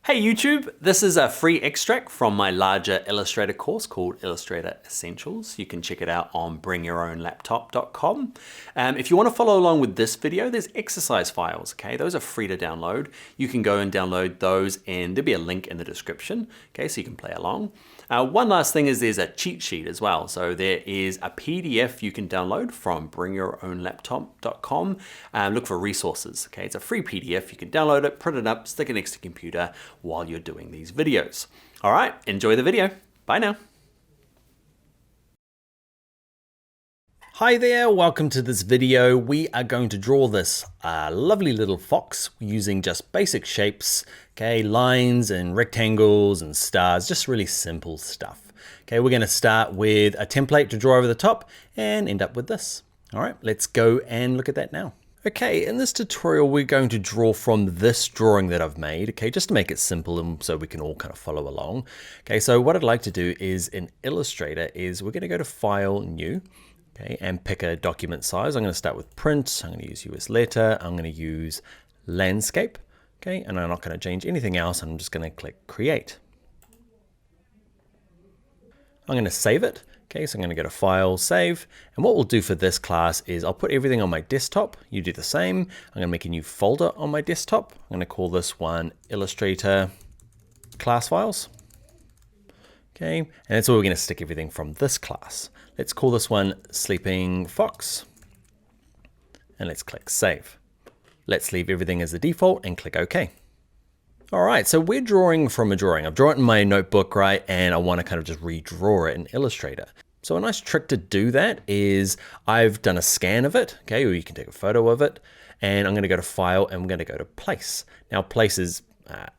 Hey YouTube, this is a free extract from my larger Illustrator course called Illustrator Essentials. You can check it out on bringyourownlaptop.com. If you want to follow along with this video, there's exercise files, okay? Those are free to download. You can go and download those and there'll be a link in the description, okay? So you can play along. One last thing is there's a cheat sheet as well. So there is a PDF you can download from bringyourownlaptop.com. Look for resources, okay? It's a free PDF. You can download it, print it up, stick it next to your computer while you're doing these videos. All right, enjoy the video. Bye now. Hi there, welcome to this video. We are going to draw this lovely little fox using just basic shapes, okay, lines and rectangles and stars, just really simple stuff. Okay, we're gonna start with a template to draw over the top and end up with this. All right, let's go and look at that now. Okay, in this tutorial, we're going to draw from this drawing that I've made, okay, just to make it simple and so we can all kind of follow along. Okay, so what I'd like to do is in Illustrator is we're gonna go to File, New, okay, and pick a document size. I'm gonna start with print, I'm gonna use US letter, I'm gonna use landscape, okay, and I'm not gonna change anything else, I'm just gonna click Create. I'm gonna save it. Okay, so I'm going to go to File, Save, and what we'll do for this class is I'll put everything on my desktop. You do the same. I'm going to make a new folder on my desktop. I'm going to call this one Illustrator Class Files. Okay, and that's where we're going to stick everything from this class. Let's call this one Sleeping Fox, and let's click Save. Let's leave everything as the default and click OK. All right, so we're drawing from a drawing. I've drawn it in my notebook, right? And I want to kind of just redraw it in Illustrator. So a nice trick to do that is I've done a scan of it, okay, or you can take a photo of it. And I'm going to go to File and I'm going to go to Place. Now Place is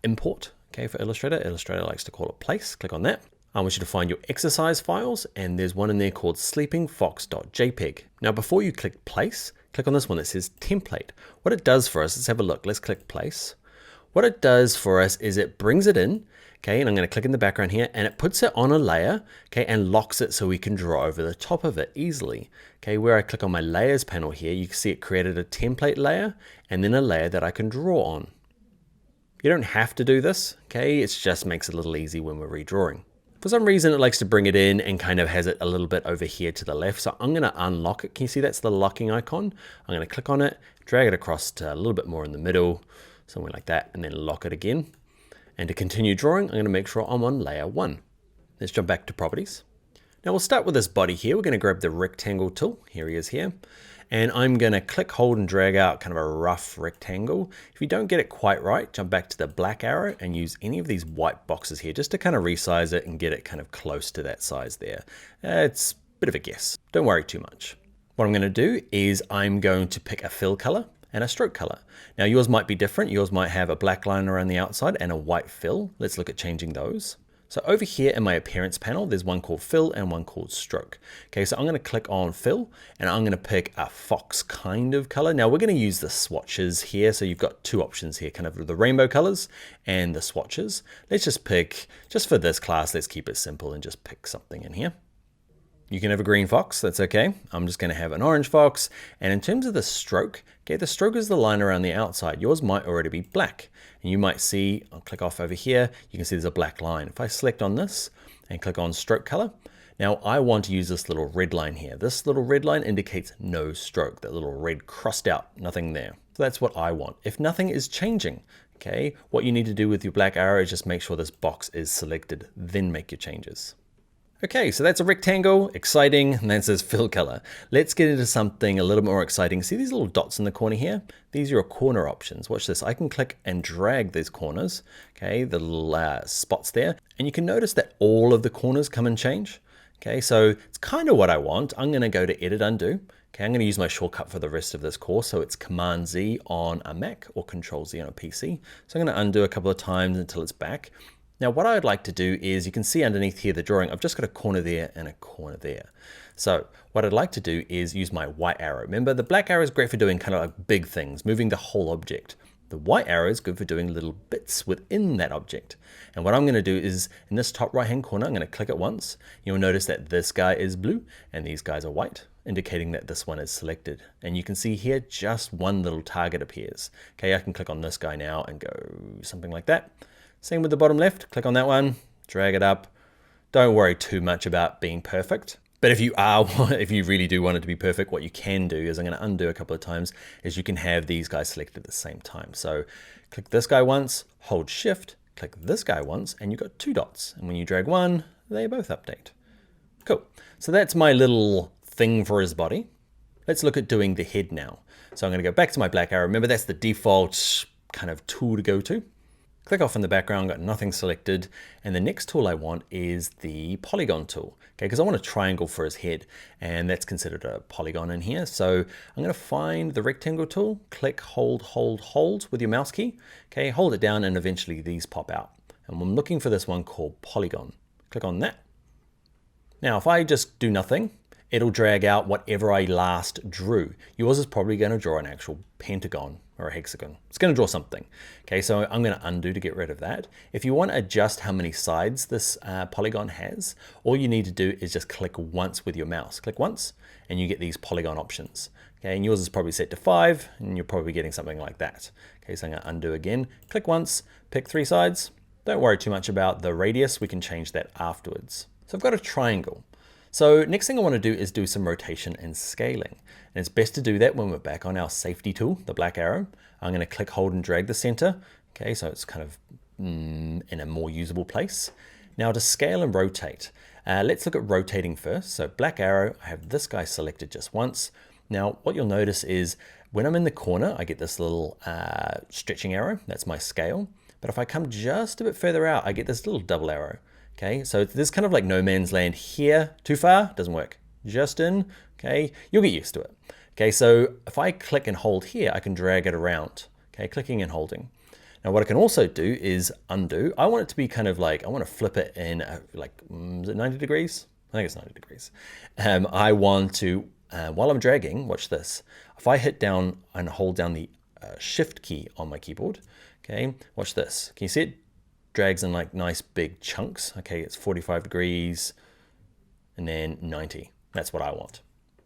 import, okay, for Illustrator. Illustrator likes to call it Place. Click on that. I want you to find your exercise files, and there's one in there called sleepingfox.jpg. Now before you click Place, click on this one that says Template. What it does for us, let's have a look. Let's click Place. What it does for us is it brings it in, okay, and I'm going to click in the background here, and it puts it on a layer, okay, and locks it so we can draw over the top of it easily. Okay, where I click on my layers panel here, you can see it created a template layer and then a layer that I can draw on. You don't have to do this, okay, it just makes it a little easy when we're redrawing. For some reason, it likes to bring it in and kind of has it a little bit over here to the left. So I'm going to unlock it. Can you see that's the locking icon? I'm going to click on it, drag it across to a little bit more in the middle, somewhere like that, and then lock it again. And to continue drawing, I'm going to make sure I'm on layer 1. Let's jump back to properties. Now we'll start with this body here. We're going to grab the rectangle tool. Here he is here. And I'm going to click, hold, and drag out kind of a rough rectangle. If you don't get it quite right, jump back to the black arrow and use any of these white boxes here just to kind of resize it and get it kind of close to that size there. It's a bit of a guess. Don't worry too much. What I'm going to do is I'm going to pick a fill color and a stroke color. Now yours might be different. Yours might have a black line around the outside and a white fill. Let's look at changing those. So over here in my appearance panel, there's one called fill and one called stroke. Okay, so I'm gonna click on fill and I'm gonna pick a fox kind of color. Now we're gonna use the swatches here. So you've got two options here, kind of the rainbow colors and the swatches. Let's just pick, just for this class, let's keep it simple and just pick something in here. You can have a green fox, that's okay. I'm just gonna have an orange fox. And in terms of the stroke, okay, the stroke is the line around the outside. Yours might already be black. And you might see, I'll click off over here, you can see there's a black line. If I select on this and click on stroke color, now I want to use this little red line here. This little red line indicates no stroke, that little red crossed out, nothing there. So that's what I want. If nothing is changing, okay, what you need to do with your black arrow is just make sure this box is selected, then make your changes. Okay, so that's a rectangle, exciting, and that says fill color. Let's get into something a little more exciting. See these little dots in the corner here? These are your corner options. Watch this. I can click and drag these corners, okay, the little spots there, and you can notice that all of the corners come and change. Okay, so it's kind of what I want. I'm gonna go to Edit, Undo. Okay, I'm gonna use my shortcut for the rest of this course, so it's Command Z on a Mac or Control Z on a PC. So I'm gonna undo a couple of times until it's back. Now what I'd like to do is, you can see underneath here the drawing, I've just got a corner there and a corner there. So what I'd like to do is use my white arrow. Remember, the black arrow is great for doing kind of like big things, moving the whole object. The white arrow is good for doing little bits within that object. And what I'm going to do is in this top right hand corner, I'm going to click it once. You'll notice that this guy is blue and these guys are white, indicating that this one is selected. And you can see here just one little target appears. Okay, I can click on this guy now and go something like that. Same with the bottom left, click on that one, drag it up. Don't worry too much about being perfect. But if you really do want it to be perfect, what you can do is, I'm going to undo a couple of times, is you can have these guys selected at the same time. So click this guy once, hold shift, click this guy once, and you've got 2 dots. And when you drag one, they both update. Cool. So that's my little thing for his body. Let's look at doing the head now. So I'm going to go back to my black arrow. Remember, that's the default kind of tool to go to. Click off in the background, got nothing selected. And the next tool I want is the Polygon Tool, okay? Because I want a triangle for his head, and that's considered a polygon in here. So I'm going to find the rectangle tool, click, hold, hold, hold with your mouse key. Okay, hold it down, and eventually these pop out. And I'm looking for this one called Polygon. Click on that. Now, if I just do nothing, it'll drag out whatever I last drew. Yours is probably going to draw an actual pentagon or a hexagon. It's going to draw something. Okay, so I'm going to undo to get rid of that. If you want to adjust how many sides this polygon has, all you need to do is just click once with your mouse. Click once, and you get these polygon options. Okay, and yours is probably set to 5, and you're probably getting something like that. Okay, so I'm going to undo again. Click once, pick 3 sides. Don't worry too much about the radius. We can change that afterwards. So I've got a triangle. So next thing I want to do is do some rotation and scaling. And it's best to do that when we're back on our safety tool, the black arrow. I'm going to click, hold, and drag the center. Okay, so it's kind of in a more usable place. Now to scale and rotate, let's look at rotating first. So black arrow, I have this guy selected just once. Now what you'll notice is when I'm in the corner, I get this little stretching arrow. That's my scale. But if I come just a bit further out, I get this little double arrow. Okay, so there's kind of like no man's land here. Too far, doesn't work. Just in, okay, you'll get used to it. Okay, so if I click and hold here, I can drag it around. Okay, clicking and holding. Now what I can also do is undo. I want it to be kind of like, I want to flip it in is it 90 degrees? I think it's 90 degrees. I want to, while I'm dragging, watch this. If I hit down and hold down the shift key on my keyboard, okay, watch this. Can you see it? Drags in like nice big chunks. Okay, it's 45 degrees and then 90. That's what I want.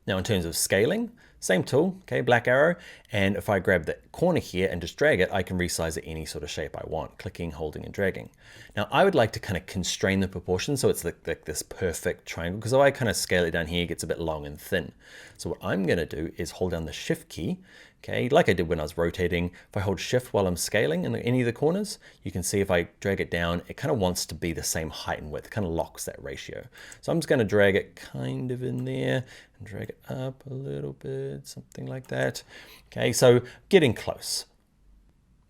Now in terms of scaling, same tool, okay, black arrow. And if I grab the corner here and just drag it, I can resize it any sort of shape I want, clicking, holding, and dragging. Now I would like to kind of constrain the proportions so it's like this perfect triangle, because if I kind of scale it down here, it gets a bit long and thin. So what I'm gonna do is hold down the shift key, okay, like I did when I was rotating. If I hold shift while I'm scaling in any of the corners, you can see if I drag it down, it kind of wants to be the same height and width, it kind of locks that ratio. So I'm just gonna drag it kind of in there and drag it up a little bit, something like that. Okay, so getting close.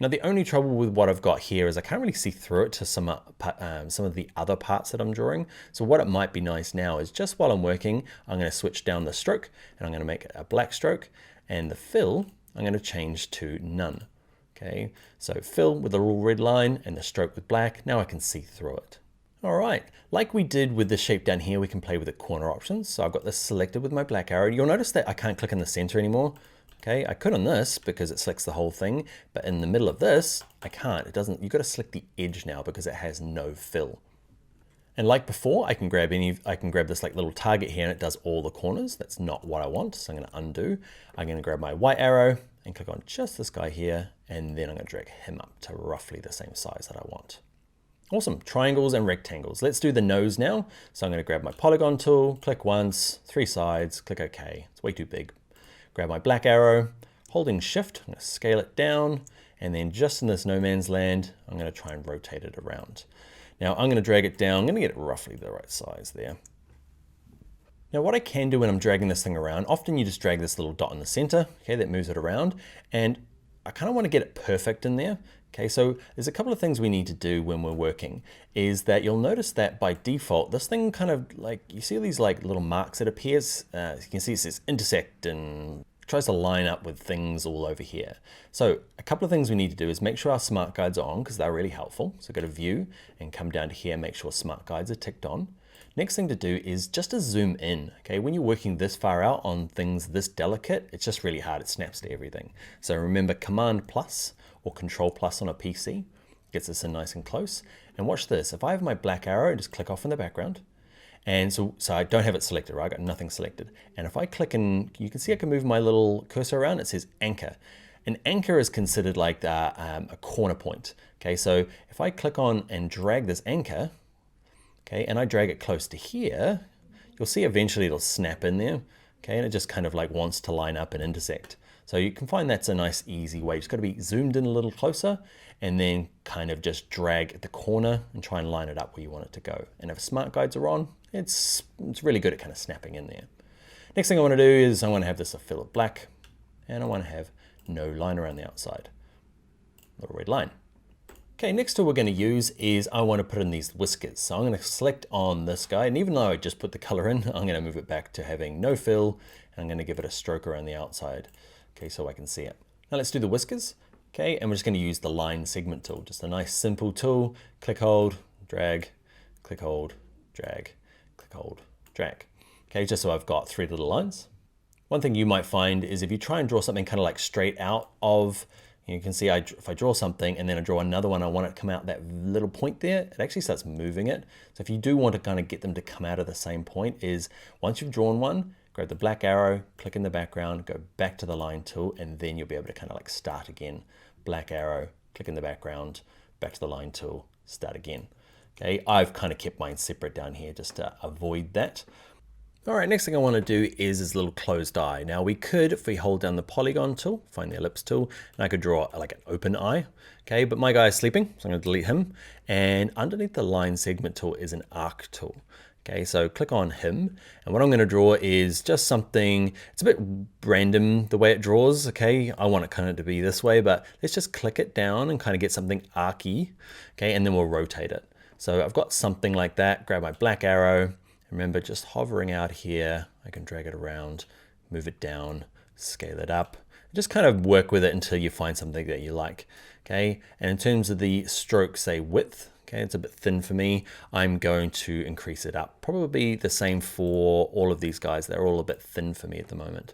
Now the only trouble with what I've got here is I can't really see through it to some of the other parts that I'm drawing. So what it might be nice now is just while I'm working, I'm going to switch down the stroke and I'm going to make it a black stroke, and the fill I'm going to change to none. Okay, so fill with a little red line and the stroke with black. Now I can see through it. All right, like we did with the shape down here, we can play with the corner options. So I've got this selected with my black arrow. You'll notice that I can't click in the center anymore. Okay, I could on this because it selects the whole thing, but in the middle of this, I can't. It doesn't. You've got to select the edge now because it has no fill. And like before, I can grab this like little target here and it does all the corners. That's not what I want, so I'm going to undo. I'm going to grab my white arrow and click on just this guy here, and then I'm going to drag him up to roughly the same size that I want. Awesome, triangles and rectangles. Let's do the nose now. So I'm going to grab my Polygon tool, click once, 3 sides, click OK. It's way too big. Grab my black arrow, holding shift, I'm going to scale it down, and then just in this no man's land, I'm going to try and rotate it around. Now I'm going to drag it down, I'm going to get it roughly the right size there. Now what I can do when I'm dragging this thing around, often you just drag this little dot in the center, okay, that moves it around, and I kind of want to get it perfect in there. Okay, so there's a couple of things we need to do when we're working, is that you'll notice that by default, this thing kind of like, you see these like little marks that appears, you can see it says intersect and tries to line up with things all over here. So a couple of things we need to do is make sure our smart guides are on because they're really helpful. So go to view and come down to here, make sure smart guides are ticked on. Next thing to do is just to zoom in. Okay, when you're working this far out on things this delicate, it's just really hard. It snaps to everything. So remember Command plus or Control plus on a PC gets us in nice and close. And watch this. If I have my black arrow, just click off in the background. And so I don't have it selected, right? I got nothing selected. And if I click and you can see I can move my little cursor around, it says anchor. An anchor is considered like a corner point. Okay, so if I click on and drag this anchor, okay, and I drag it close to here, you'll see eventually it'll snap in there. Okay, and it just kind of like wants to line up and intersect. So you can find that's a nice easy way. Just got to be zoomed in a little closer and then kind of just drag at the corner and try and line it up where you want it to go. And if smart guides are on, it's really good at kind of snapping in there. Next thing I want to do is I want to have this a fill of black, and I want to have no line around the outside, little red line. Okay, next tool we're going to use is I want to put in these whiskers. So I'm going to select on this guy, and even though I just put the color in, I'm going to move it back to having no fill, and I'm going to give it a stroke around the outside, okay, so I can see it. Now let's do the whiskers, okay, and we're just going to use the line segment tool, just a nice simple tool. Click, hold, drag, click, hold, drag, click, hold, drag. Okay, just so I've got 3 little lines. One thing you might find is if you try and draw something kind of like straight out of, you can see if I draw something and then I draw another one, I want it to come out that little point there, it actually starts moving it. So if you do want to kind of get them to come out of the same point, is once you've drawn one, grab the black arrow, click in the background, go back to the line tool, and then you'll be able to kind of like start again. Black arrow, click in the background, back to the line tool, start again. Okay, I've kind of kept mine separate down here just to avoid that. All right, next thing I want to do is this little closed eye. Now we could, if we hold down the Polygon Tool, find the Ellipse Tool, and I could draw like an open eye, okay? But my guy is sleeping, so I'm going to delete him. And underneath the Line Segment Tool is an Arc Tool. Okay, so click on him, and what I'm going to draw is just something, it's a bit random the way it draws, okay? I want it kind of to be this way, but let's just click it down and kind of get something archy, okay? And then we'll rotate it. So I've got something like that, grab my black arrow. Remember, just hovering out here, I can drag it around, move it down, scale it up, just kind of work with it until you find something that you like, okay? And in terms of the stroke, say width, okay, it's a bit thin for me, I'm going to increase it up. Probably the same for all of these guys, they're all a bit thin for me at the moment.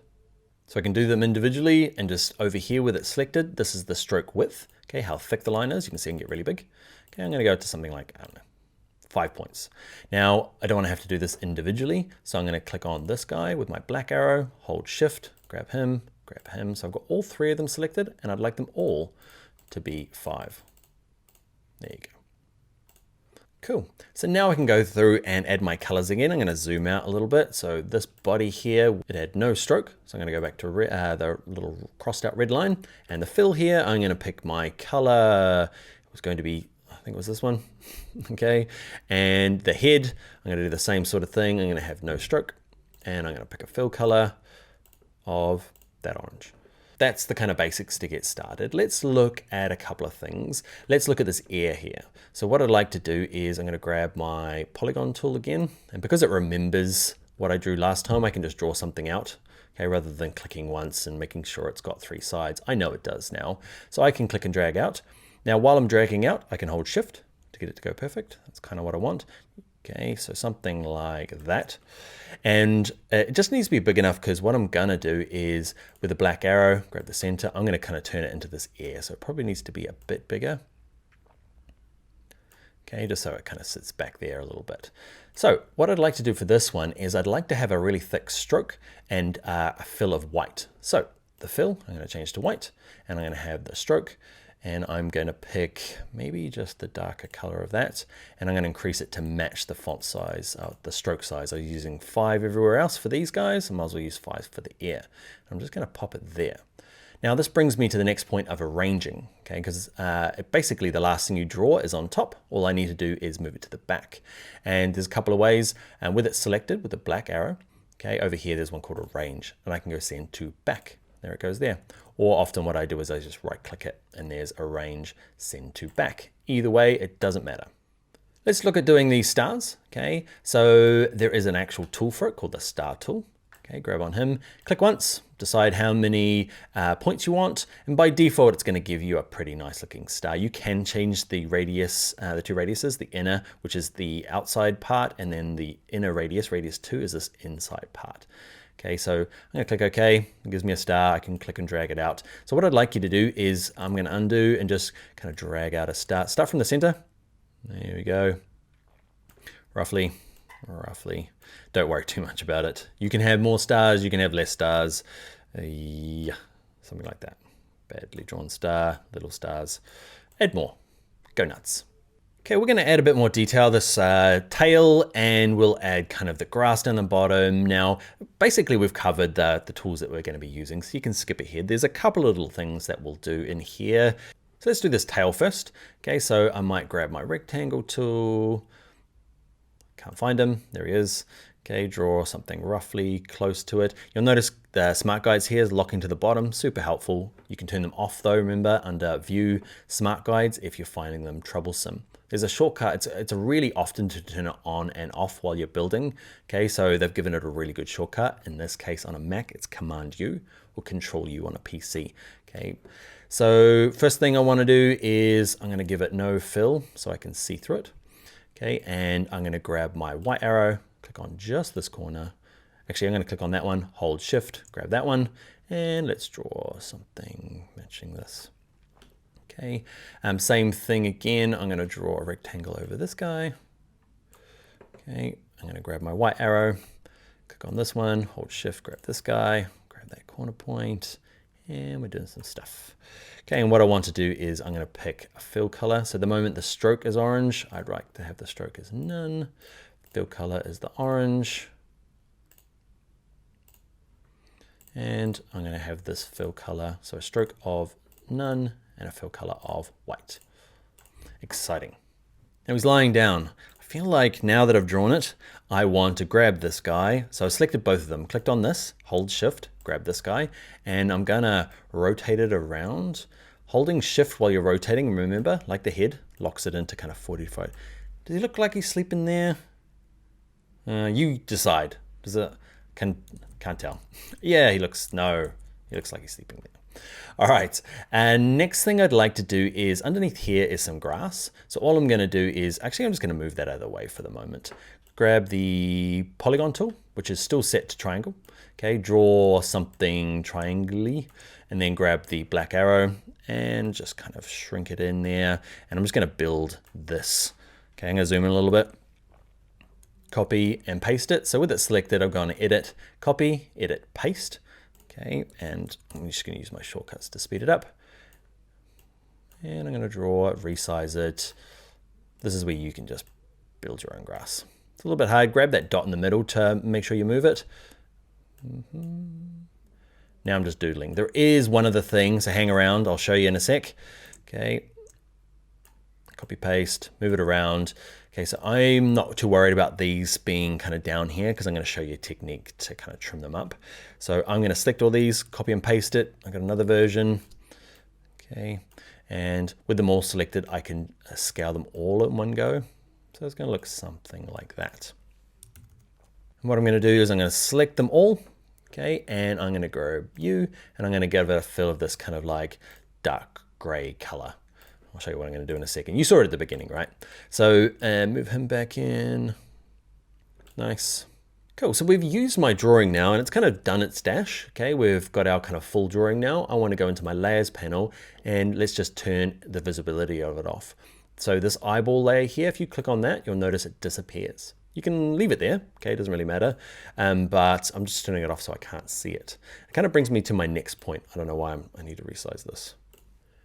So I can do them individually, and just over here with it selected, this is the stroke width, okay, how thick the line is, you can see I can get really big. Okay, I'm gonna go to something like, I don't know, 5 points. Now, I don't want to have to do this individually, so I'm going to click on this guy with my black arrow, hold shift, grab him. So I've got all 3 of them selected, and I'd like them all to be 5. There you go. Cool. So now I can go through and add my colors again. I'm going to zoom out a little bit. So this body here, it had no stroke. So I'm going to go back to the little crossed out red line. And the fill here, I'm going to pick my color. It was going to be, I think it was this one, okay? And the head, I'm gonna do the same sort of thing. I'm gonna have no stroke, and I'm gonna pick a fill color of that orange. That's the kind of basics to get started. Let's look at a couple of things. Let's look at this ear here. So what I'd like to do is I'm gonna grab my Polygon tool again, and because it remembers what I drew last time, I can just draw something out, okay, rather than clicking once and making sure it's got 3 sides. I know it does now. So I can click and drag out. Now, while I'm dragging out, I can hold shift to get it to go perfect. That's kind of what I want. Okay, so something like that. And it just needs to be big enough, because what I'm gonna do is with the black arrow, grab the center, I'm gonna kind of turn it into this ear. So it probably needs to be a bit bigger. Okay, just so it kind of sits back there a little bit. So what I'd like to do for this one is I'd like to have a really thick stroke and a fill of white. So the fill, I'm gonna change to white, and I'm gonna have the stroke, and I'm going to pick maybe just the darker color of that, and I'm going to increase it to match the font size, the stroke size. I'm using 5 everywhere else for these guys, I might as well use 5 for the ear. I'm just going to pop it there. Now this brings me to the next point of arranging, okay, because basically the last thing you draw is on top. All I need to do is move it to the back. And there's a couple of ways, and with it selected with the black arrow, okay, over here there's one called arrange, and I can go send to back. There it goes there. Or often what I do is I just right click it, and there's arrange, send to back. Either way, it doesn't matter. Let's look at doing these stars, okay? So there is an actual tool for it called the star tool. Okay, grab on him, click once, decide how many points you want, and by default it's going to give you a pretty nice looking star. You can change the radius, the 2 radiuses, the inner, which is the outside part, and then the inner radius, radius 2, is this inside part. Okay, so I'm going to click OK, it gives me a star, I can click and drag it out. So what I'd like you to do is I'm going to undo and just kind of drag out a star. Start from the center, there we go, roughly. Don't worry too much about it. You can have more stars, you can have less stars, yeah, something like that. badly drawn star, little stars, add more, go nuts. Okay, we're going to add a bit more detail, this tail, and we'll add kind of the grass down the bottom. Now, basically we've covered the tools that we're going to be using, so you can skip ahead. There's a couple of little things that we'll do in here. So let's do this tail first. Okay, so I might grab my rectangle tool. Can't find him, there he is. Okay, draw something roughly close to it. You'll notice the smart guides here is locking to the bottom, super helpful. You can turn them off though, remember, under View, Smart Guides, if you're finding them troublesome. There's a shortcut, it's a really often to turn it on and off while you're building. Okay, so they've given it a really good shortcut. In this case on a Mac, it's Command U or Control U on a PC. Okay, so first thing I wanna do is I'm gonna give it no fill so I can see through it. Okay, and I'm gonna grab my white arrow, click on just this corner. Actually, I'm gonna click on that one, hold Shift, grab that one, and let's draw something matching this. Okay, same thing again. I'm gonna draw a rectangle over this guy. Okay, I'm gonna grab my white arrow, click on this one, hold Shift, grab this guy, grab that corner point, and we're doing some stuff. Okay, and what I want to do is I'm gonna pick a fill color. So at the moment the stroke is orange. I'd like to have the stroke as none. Fill color is the orange. And I'm gonna have this fill color, so a stroke of none and a fill color of white. Exciting. Now he's lying down. I feel like now that I've drawn it, I want to grab this guy. So I selected both of them, clicked on this, hold Shift, grab this guy, and I'm gonna rotate it around. Holding Shift while you're rotating, remember, like the head, locks it into kind of 45. Does he look like he's sleeping there? You decide. Does it? Can't tell. Yeah, he looks like he's sleeping there. All right, and next thing I'd like to do is underneath here is some grass. So all I'm gonna do is, actually I'm just gonna move that out of the way for the moment. Grab the Polygon Tool, which is still set to triangle. Okay, draw something triangly, and then grab the black arrow and just kind of shrink it in there. And I'm just gonna build this. Okay, I'm gonna zoom in a little bit. Copy and paste it. So with it selected, I'm going to edit, copy, edit, paste. Okay, and I'm just going to use my shortcuts to speed it up. And I'm going to draw it, resize it. This is where you can just build your own grass. It's a little bit hard. Grab that dot in the middle to make sure you move it. Now I'm just doodling. There is one other thing, so hang around. I'll show you in a sec. Okay, copy, paste, move it around. Okay, so I'm not too worried about these being kind of down here because I'm going to show you a technique to kind of trim them up. So I'm going to select all these, copy and paste it. I've got another version. Okay, and with them all selected, I can scale them all in one go. So it's going to look something like that. And what I'm going to do is I'm going to select them all. Okay, and I'm going to grab you, and I'm going to give it a fill of this kind of like dark gray color. I'll show you what I'm going to do in a second. You saw it at the beginning, right? So move him back in. Nice. Cool. So we've used my drawing now, and it's kind of done its dash. Okay, we've got our kind of full drawing now. I want to go into my layers panel, and let's just turn the visibility of it off. So this eyeball layer here, if you click on that, you'll notice it disappears. You can leave it there, okay, it doesn't really matter, but I'm just turning it off so I can't see it. It kind of brings me to my next point. I don't know why I need to resize this.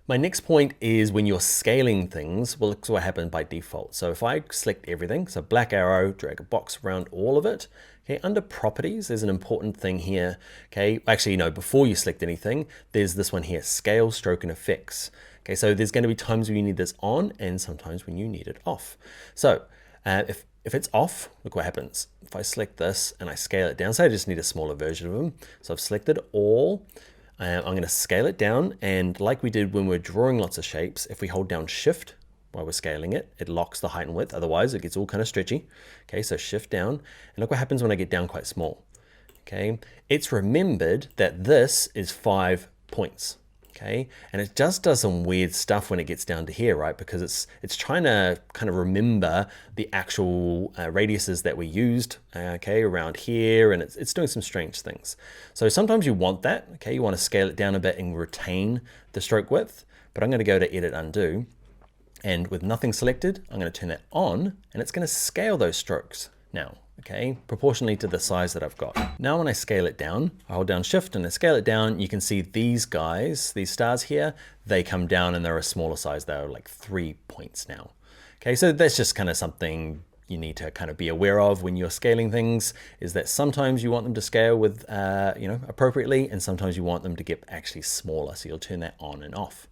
My next point is when you're scaling things, well, it's what happened by default. So if I select everything, so black arrow, drag a box around all of it, okay, under properties, there's an important thing here, okay? Actually, no, before you select anything, there's this one here, scale, stroke, and effects. Okay, so there's gonna be times when you need this on and sometimes when you need it off. So if it's off, look what happens. If I select this and I scale it down, say I just need a smaller version of them. So I've selected all. I'm going to scale it down, and like we did when we're drawing lots of shapes, if we hold down Shift while we're scaling it, it locks the height and width, otherwise it gets all kind of stretchy. Okay, so Shift down, and look what happens when I get down quite small. Okay, it's remembered that this is 5 points. Okay, and it just does some weird stuff when it gets down to here, right? Because it's trying to kind of remember the actual radiuses that we used, okay, around here, and it's doing some strange things. So sometimes you want that, okay, you want to scale it down a bit and retain the stroke width, but I'm going to go to Edit, Undo, and with nothing selected, I'm going to turn that on, and it's going to scale those strokes. Now, okay, proportionally to the size that I've got. Now when I scale it down, I hold down Shift and I scale it down, you can see these guys, these stars here, they come down and they're a smaller size. They're like 3 points now. Okay, so that's just kind of something you need to kind of be aware of when you're scaling things, is that sometimes you want them to scale with, appropriately, and sometimes you want them to get actually smaller. So you'll turn that on and off.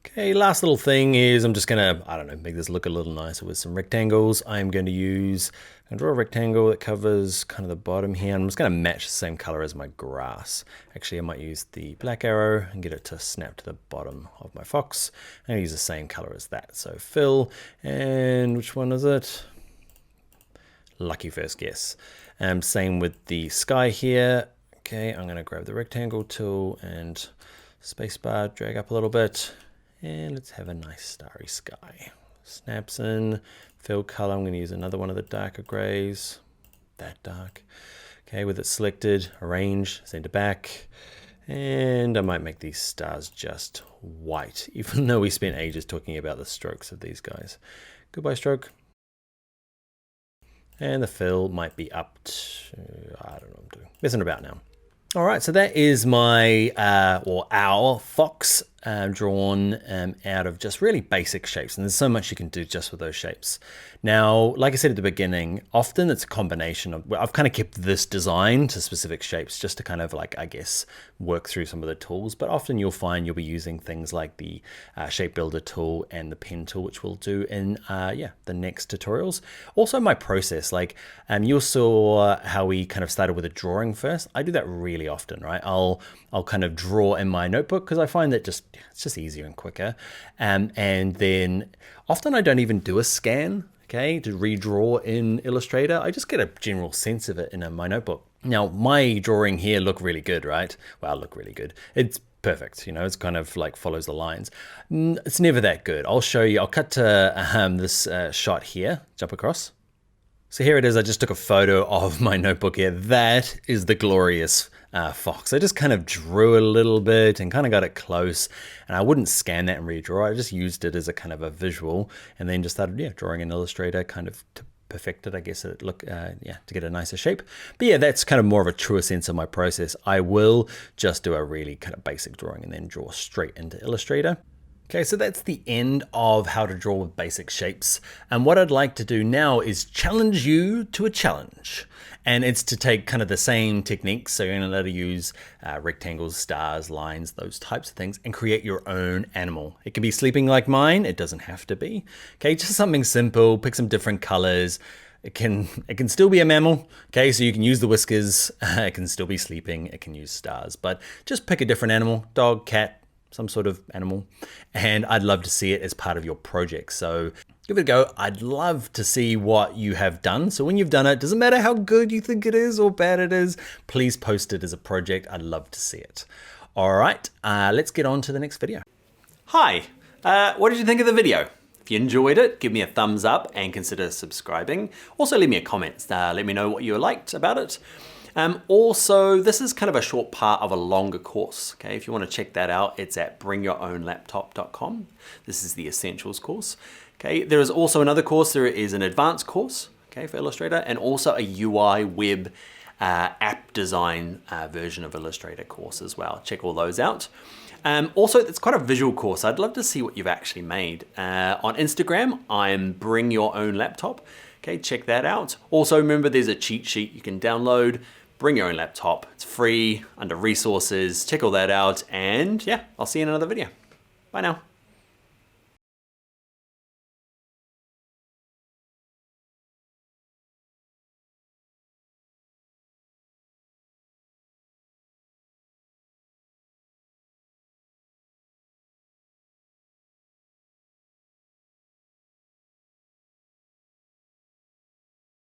Okay, last little thing is I'm just gonna, make this look a little nicer with some rectangles. I'm going to draw a rectangle that covers kind of the bottom here. I'm just gonna match the same color as my grass. Actually, I might use the black arrow and get it to snap to the bottom of my fox. I'm gonna use the same color as that. So fill, and which one is it? Lucky first guess. Same with the sky here. Okay, I'm gonna grab the rectangle tool and spacebar, drag up a little bit. And let's have a nice starry sky. Snaps in, fill color. I'm going to use another one of the darker grays, that dark. Okay, with it selected, arrange, send it back. And I might make these stars just white, even though we spent ages talking about the strokes of these guys. Goodbye stroke. And the fill might be up to, I don't know what I'm doing. Messing about now. All right, so that is my, or our fox drawn out of just really basic shapes. And there's so much you can do just with those shapes. Now, like I said at the beginning, often it's a combination of, I've kind of kept this design to specific shapes just to kind of like, I guess, work through some of the tools. But often you'll find you'll be using things like the shape builder tool and the pen tool, which we'll do in, the next tutorials. Also my process, like you saw how we kind of started with a drawing first. I do that really often, right? I'll kind of draw in my notebook because I find that it's just easier and quicker. And then often I don't even do a scan, okay, to redraw in Illustrator. I just get a general sense of it in my notebook. Now my drawing here look really good, right? Well, look really good. It's perfect, it's kind of like follows the lines. It's never that good. I'll show you, I'll cut to this shot here, jump across. So here it is, I just took a photo of my notebook here. That is the glorious fox. I just kind of drew it a little bit and kind of got it close, and I wouldn't scan that and redraw. I just used it as a kind of a visual, and then just started drawing in Illustrator kind of to perfect it, I guess, it look to get a nicer shape. But yeah, that's kind of more of a truer sense of my process. I will just do a really kind of basic drawing and then draw straight into Illustrator. Okay, so that's the end of how to draw with basic shapes. And what I'd like to do now is challenge you to a challenge. And it's to take kind of the same techniques. So you're going to learn to use rectangles, stars, lines, those types of things, and create your own animal. It can be sleeping like mine. It doesn't have to be. Okay, just something simple. Pick some different colors. It can still be a mammal. Okay, so you can use the whiskers. It can still be sleeping. It can use stars. But just pick a different animal, dog, cat, some sort of animal, and I'd love to see it as part of your project. So give it a go. I'd love to see what you have done. So when you've done it, doesn't matter how good you think it is or bad it is, please post it as a project. I'd love to see it. All right, let's get on to the next video. Hi, what did you think of the video? If you enjoyed it, give me a thumbs up and consider subscribing. Also leave me a comment. Let me know what you liked about it. Also, this is kind of a short part of a longer course. Okay, if you want to check that out, it's at bringyourownlaptop.com. This is the Essentials course. Okay, there is also another course. There is an advanced course, okay, for Illustrator, and also a UI web app design version of Illustrator course as well. Check all those out. Also, it's quite a visual course. I'd love to see what you've actually made. On Instagram, I'm Bring Your Own Laptop. Okay, check that out. Also, remember there's a cheat sheet you can download. Bring your own laptop. It's free under resources. Check all that out. And yeah, I'll see you in another video. Bye now.